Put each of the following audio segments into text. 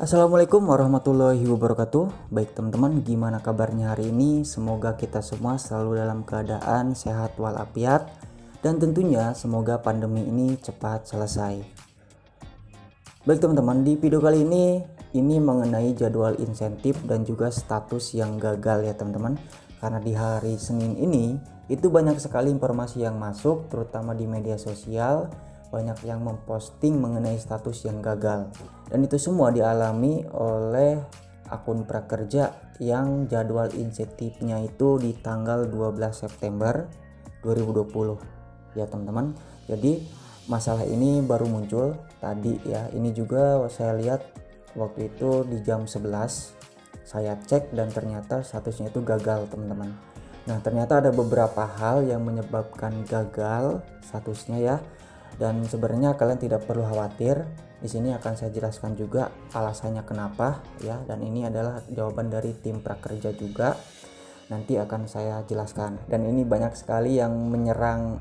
Assalamualaikum warahmatullahi wabarakatuh. Baik teman-teman, gimana kabarnya hari ini? Semoga kita semua selalu dalam keadaan sehat walafiat, dan tentunya semoga pandemi ini cepat selesai. Baik teman-teman, di video kali ini mengenai jadwal insentif dan juga status yang gagal ya teman-teman. Karena di hari Senin ini itu banyak sekali informasi yang masuk, terutama di media sosial. Banyak yang memposting mengenai status yang gagal, dan itu semua dialami oleh akun prakerja yang jadwal insentifnya itu di tanggal 12 September 2020 ya teman-teman. Jadi masalah ini baru muncul tadi ya. Ini juga saya lihat waktu itu di jam 11 saya cek, dan ternyata statusnya itu gagal teman-teman. Nah, ternyata ada beberapa hal yang menyebabkan gagal statusnya ya. Dan sebenarnya kalian tidak perlu khawatir. Di sini akan saya jelaskan juga alasannya kenapa ya, dan ini adalah jawaban dari tim prakerja juga. Nanti akan saya jelaskan. Dan ini banyak sekali yang menyerang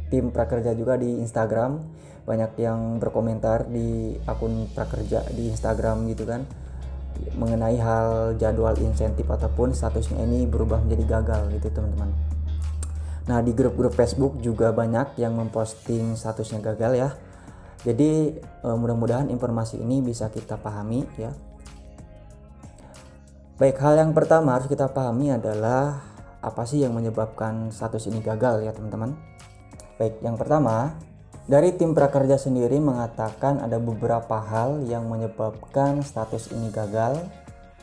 tim prakerja juga di Instagram. Banyak yang berkomentar di akun prakerja di Instagram gitu kan, mengenai hal jadwal insentif ataupun statusnya ini berubah menjadi gagal gitu teman-teman. Nah, di grup-grup Facebook juga banyak yang memposting statusnya gagal ya. Jadi mudah-mudahan informasi ini bisa kita pahami ya. Baik, hal yang pertama harus kita pahami adalah apa sih yang menyebabkan status ini gagal ya teman-teman. Baik, yang pertama dari tim prakerja sendiri mengatakan ada beberapa hal yang menyebabkan status ini gagal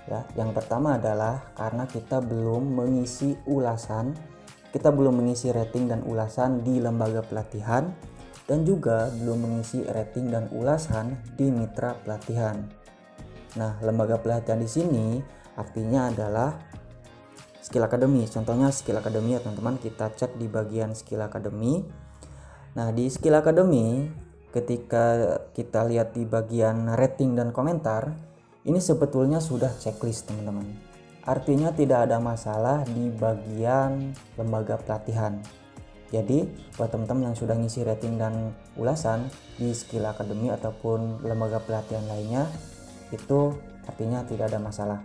ya. Yang pertama adalah karena kita belum mengisi ulasan. Kita belum mengisi rating dan ulasan di lembaga pelatihan, dan juga belum mengisi rating dan ulasan di mitra pelatihan. Nah, lembaga pelatihan di sini artinya adalah Skill Academy. Contohnya Skill Academy ya teman-teman, kita cek di bagian Skill Academy. Nah, di Skill Academy ketika kita lihat di bagian rating dan komentar, ini sebetulnya sudah checklist teman-teman. Artinya tidak ada masalah di bagian lembaga pelatihan. Jadi buat teman-teman yang sudah ngisi rating dan ulasan di Skill Academy ataupun lembaga pelatihan lainnya, itu artinya tidak ada masalah.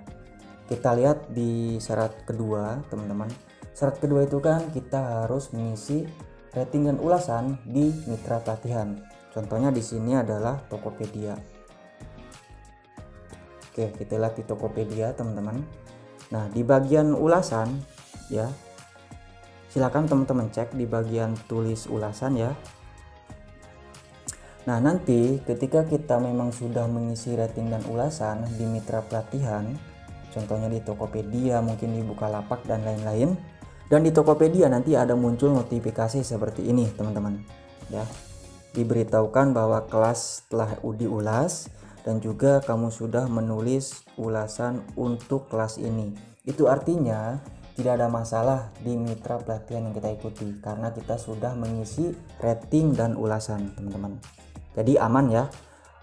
Kita lihat di syarat kedua teman-teman. Syarat kedua itu kan kita harus mengisi rating dan ulasan di mitra pelatihan. Contohnya di sini adalah Tokopedia. Oke, kita lihat di Tokopedia teman-teman. Nah, di bagian ulasan ya, silakan teman-teman cek di bagian tulis ulasan ya. Nah, nanti ketika kita memang sudah mengisi rating dan ulasan di mitra pelatihan, contohnya di Tokopedia, mungkin di Bukalapak dan lain-lain, dan di Tokopedia nanti ada muncul notifikasi seperti ini teman-teman ya. Diberitahukan bahwa kelas telah diulas dan juga kamu sudah menulis ulasan untuk kelas ini. Itu artinya tidak ada masalah di mitra pelatihan yang kita ikuti karena kita sudah mengisi rating dan ulasan teman-teman. Jadi aman ya.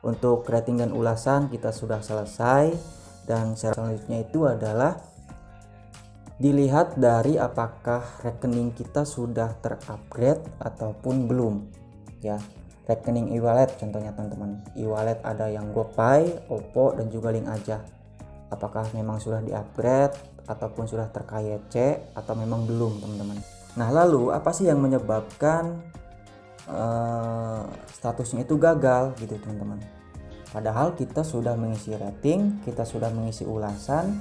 Untuk rating dan ulasan kita sudah selesai, dan selanjutnya itu adalah dilihat dari apakah rekening kita sudah terupgrade ataupun belum ya. Rekening e-wallet contohnya teman-teman, e-wallet ada yang GoPay, Oppo, dan juga Link Aja. Apakah memang sudah di-upgrade ataupun sudah ter-KYC atau memang belum teman-teman. Nah, lalu apa sih yang menyebabkan statusnya itu gagal gitu teman-teman. Padahal kita sudah mengisi rating, kita sudah mengisi ulasan,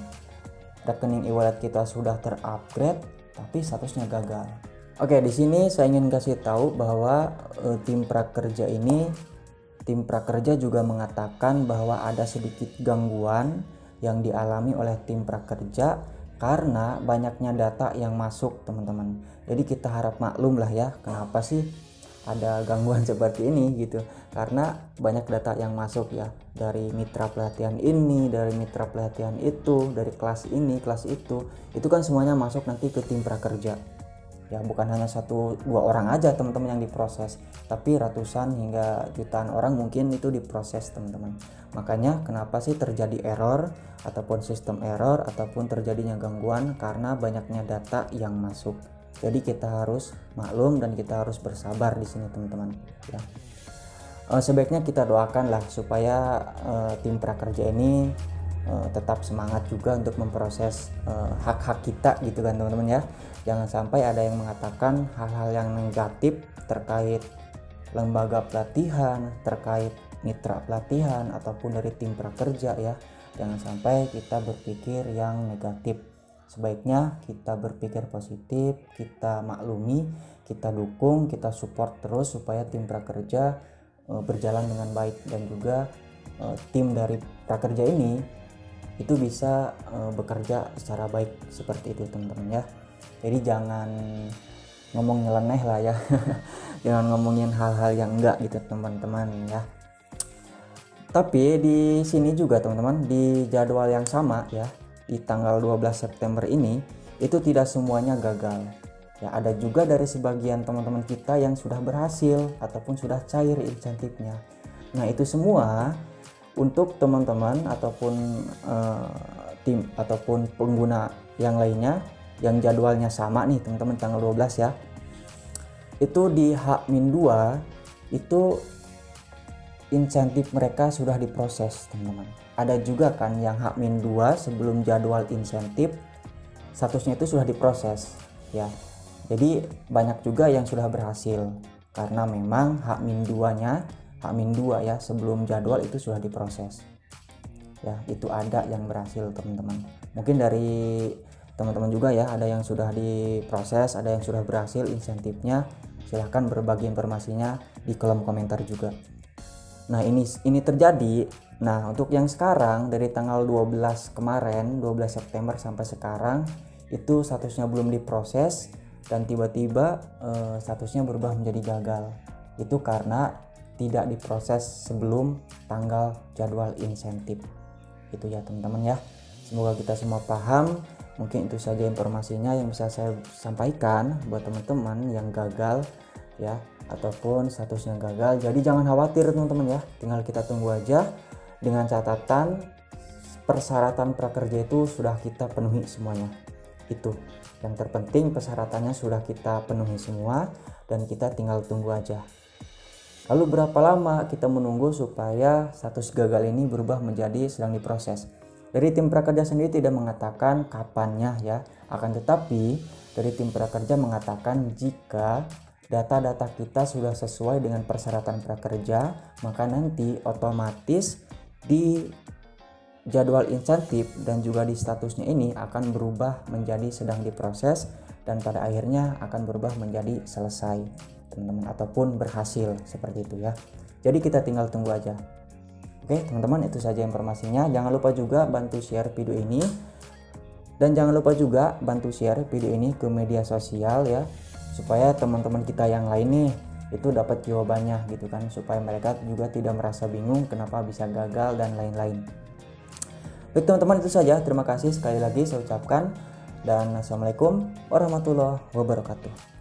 rekening e-wallet kita sudah ter-upgrade, tapi statusnya gagal. Oke, di sini saya ingin kasih tahu bahwa tim prakerja juga mengatakan bahwa ada sedikit gangguan yang dialami oleh tim prakerja karena banyaknya data yang masuk teman-teman. Jadi kita harap maklum lah ya, kenapa sih ada gangguan seperti ini gitu. Karena banyak data yang masuk ya, dari mitra pelatihan ini, dari mitra pelatihan itu, dari kelas ini, kelas itu kan semuanya masuk nanti ke tim prakerja. Ya, bukan hanya 1-2 orang aja teman-teman yang diproses, tapi ratusan hingga jutaan orang mungkin itu diproses teman-teman. Makanya kenapa sih terjadi error ataupun sistem error ataupun terjadinya gangguan, karena banyaknya data yang masuk. Jadi kita harus maklum dan kita harus bersabar di sini teman-teman ya. sebaiknya kita doakan lah supaya tim prakerja ini tetap semangat juga untuk memproses hak-hak kita gitu kan teman-teman ya. Jangan sampai ada yang mengatakan hal-hal yang negatif terkait lembaga pelatihan, terkait mitra pelatihan ataupun dari tim prakerja ya. Jangan sampai kita berpikir yang negatif. Sebaiknya kita berpikir positif, kita maklumi, kita dukung, kita support terus supaya tim prakerja berjalan dengan baik, dan juga tim dari prakerja ini itu bisa bekerja secara baik seperti itu teman-teman ya. Jadi jangan ngomong nyeleneh lah ya. Jangan ngomongin hal-hal yang enggak gitu teman-teman ya. Tapi di sini juga teman-teman, di jadwal yang sama ya, di tanggal 12 September ini itu tidak semuanya gagal. Ya, ada juga dari sebagian teman-teman kita yang sudah berhasil ataupun sudah cair insentifnya. Nah, itu semua untuk teman-teman ataupun tim ataupun pengguna yang lainnya yang jadwalnya sama nih teman-teman tanggal 12 ya. Itu di H-2 itu insentif mereka sudah diproses teman-teman. Ada juga kan yang H-2 sebelum jadwal insentif statusnya itu sudah diproses ya. Jadi banyak juga yang sudah berhasil karena memang H-2-nya H-2 ya sebelum jadwal itu sudah diproses. Ya, itu ada yang berhasil teman-teman. Mungkin dari teman-teman juga ya ada yang sudah diproses, ada yang sudah berhasil insentifnya. Silahkan berbagi informasinya di kolom komentar juga. Nah, ini terjadi. Nah, untuk yang sekarang dari tanggal 12 kemarin, 12 September sampai sekarang itu statusnya belum diproses dan tiba-tiba statusnya berubah menjadi gagal. Itu karena tidak diproses sebelum tanggal jadwal insentif. Itu ya teman-teman ya. Semoga kita semua paham. Mungkin itu saja informasinya yang bisa saya sampaikan buat teman-teman yang gagal ya, ataupun statusnya gagal. Jadi jangan khawatir teman-teman ya, tinggal kita tunggu aja. Dengan catatan persyaratan prakerja itu sudah kita penuhi semuanya. Itu yang terpenting, persyaratannya sudah kita penuhi semua dan kita tinggal tunggu aja. Lalu berapa lama kita menunggu supaya status gagal ini berubah menjadi sedang diproses? Dari tim prakerja sendiri tidak mengatakan kapannya ya, akan tetapi dari tim prakerja mengatakan jika data-data kita sudah sesuai dengan persyaratan prakerja, maka nanti otomatis di jadwal insentif dan juga di statusnya ini akan berubah menjadi sedang diproses dan pada akhirnya akan berubah menjadi selesai teman-teman ataupun berhasil seperti itu ya. Jadi kita tinggal tunggu aja. Oke teman-teman, itu saja informasinya. Jangan lupa juga bantu share video ini, dan jangan lupa juga bantu share video ini ke media sosial ya, supaya teman-teman kita yang lain nih itu dapat jawabannya gitu kan, supaya mereka juga tidak merasa bingung kenapa bisa gagal dan lain-lain. Baik teman-teman, itu saja. Terima kasih sekali lagi saya ucapkan, dan assalamualaikum warahmatullahi wabarakatuh.